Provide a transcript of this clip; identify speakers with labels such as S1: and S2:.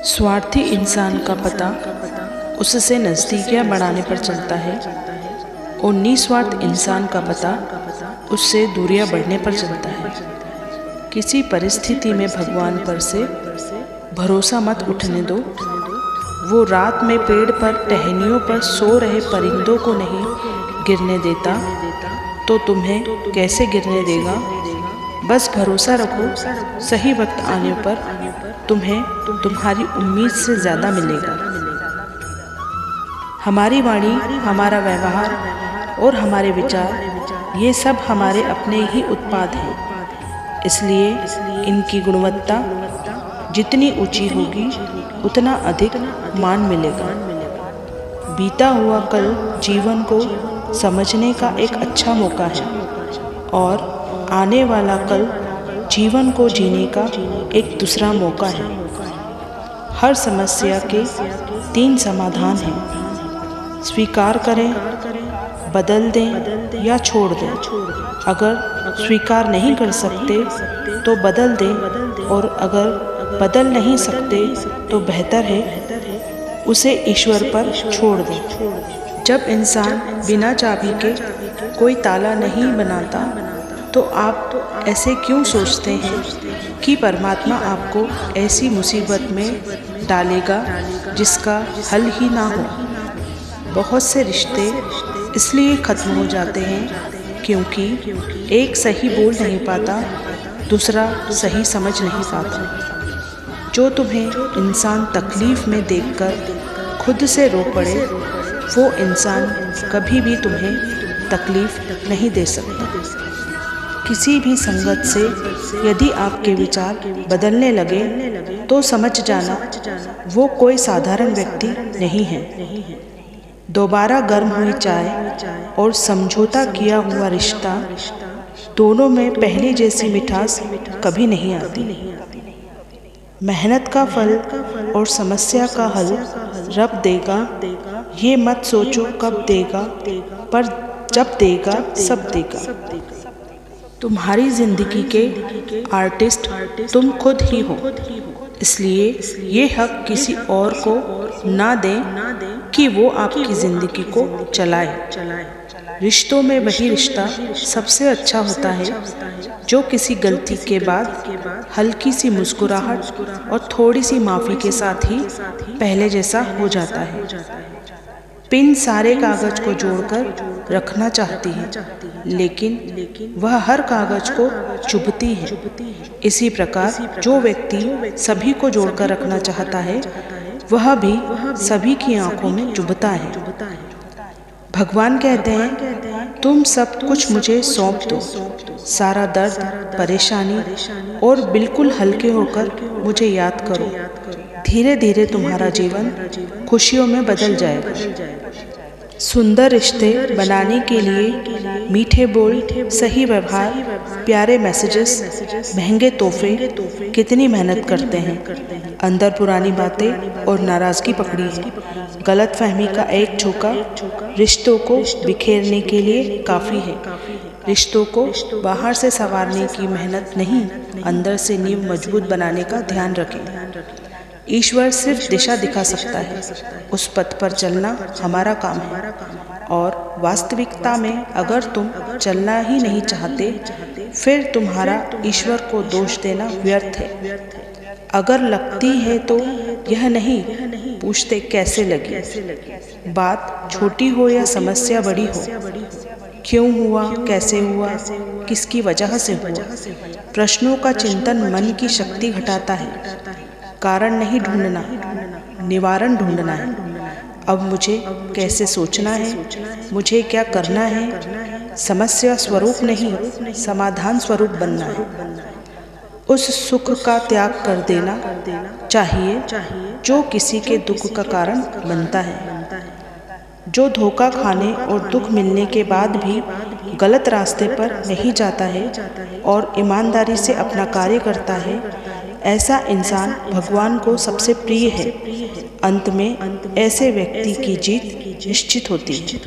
S1: स्वार्थी इंसान का पता उससे नज़दीकियाँ बढ़ाने पर चलता है और निस्वार्थ इंसान का पता उससे दूरियां बढ़ने पर चलता है। किसी परिस्थिति में भगवान पर से भरोसा मत उठने दो। वो रात में पेड़ पर टहनियों पर सो रहे परिंदों को नहीं गिरने देता तो तुम्हें कैसे गिरने देगा। बस भरोसा रखो, सही वक्त आने पर तुम्हें तुम्हारी उम्मीद से ज़्यादा मिलेगा। हमारी वाणी, हमारा व्यवहार और हमारे विचार ये सब हमारे अपने ही उत्पाद हैं। इसलिए इनकी गुणवत्ता जितनी ऊंची होगी उतना अधिक मान मिलेगा। बीता हुआ कल जीवन को समझने का एक अच्छा मौका है और आने वाला कल जीवन को जीने का एक दूसरा मौका है। हर समस्या के 3 समाधान हैं। स्वीकार करें, बदल दें या छोड़ दें। अगर स्वीकार नहीं कर सकते तो बदल दें और अगर बदल नहीं सकते तो बेहतर है उसे ईश्वर पर छोड़ दें। जब इंसान बिना चाबी के कोई ताला नहीं बनाता तो आप ऐसे क्यों सोचते हैं कि परमात्मा आपको ऐसी मुसीबत में डालेगा जिसका हल ही ना हो। बहुत से रिश्ते इसलिए ख़त्म हो जाते हैं क्योंकि एक सही बोल नहीं पाता, दूसरा सही समझ नहीं पाता। जो तुम्हें इंसान तकलीफ़ में देखकर खुद से रो पड़े वो इंसान कभी भी तुम्हें तकलीफ़ नहीं दे सकता। किसी भी संगत से यदि आपके विचार बदलने लगे तो समझ जाना वो कोई साधारण व्यक्ति नहीं है। दोबारा गर्म हुई चाय और समझौता किया हुआ रिश्ता दोनों में पहले जैसी मिठास कभी नहीं आती। मेहनत का फल और समस्या का हल रब देगा, ये मत सोचो कब देगा, पर जब देगा सब देगा। तुम्हारी ज़िंदगी के आर्टिस्ट तुम खुद ही हो, इसलिए ये हक किसी और को ना दें कि वो आपकी ज़िंदगी को चलाए। रिश्तों में वही रिश्ता सबसे अच्छा होता है जो किसी गलती के बाद हल्की सी मुस्कुराहट और थोड़ी सी माफ़ी के साथ ही पहले जैसा हो जाता है। पिन सारे कागज़ को जोड़कर रखना चाहती है लेकिन वह हर कागज़ को चुभती है। इसी प्रकार जो व्यक्ति सभी को जोड़कर रखना चाहता है वह भी सभी की आंखों में चुभता है। भगवान कहते हैं तुम सब कुछ मुझे सौंप दो, सारा दर्द, परेशानी और बिल्कुल हल्के होकर मुझे याद करो। धीरे धीरे तुम्हारा जीवन खुशियों में बदल जाएगा। सुंदर रिश्ते बनाने के लिए मीठे बोल, सही व्यवहार, प्यारे मैसेजेस, महंगे तोहफे कितनी मेहनत करते हैं। अंदर पुरानी बातें और नाराज़गी पकड़ी है। गलत फहमी का एक झोंका रिश्तों को बिखेरने के लिए काफ़ी है। रिश्तों को बाहर से संवारने की मेहनत नहीं, अंदर से नींव मजबूत बनाने का ध्यान रखें। ईश्वर सिर्फ दिशा दिखा सकता है, उस पथ पर चलना हमारा काम है। और वास्तविकता में अगर तुम चलना ही नहीं चाहते फिर तुम्हारा ईश्वर को दोष देना व्यर्थ है। अगर लगती है तो यह नहीं पूछते कैसे लगी। बात छोटी हो या समस्या बड़ी हो, क्यों हुआ, कैसे हुआ, किसकी वजह से हुआ, प्रश्नों का चिंतन मन की शक्ति घटाता है। कारण नहीं ढूंढना, निवारण ढूंढना है। अब मुझे कैसे सोचना है, मुझे क्या करना है। समस्या स्वरूप नहीं, समाधान स्वरूप बनना है। उस सुख का त्याग कर देना चाहिए जो किसी के दुख का कारण बनता है। जो धोखा खाने और दुख मिलने के बाद भी गलत रास्ते पर नहीं जाता है और ईमानदारी से अपना कार्य करता है, ऐसा इंसान भगवान को सबसे प्रिय है। अंत में ऐसे व्यक्ति की जीत निश्चित होती है।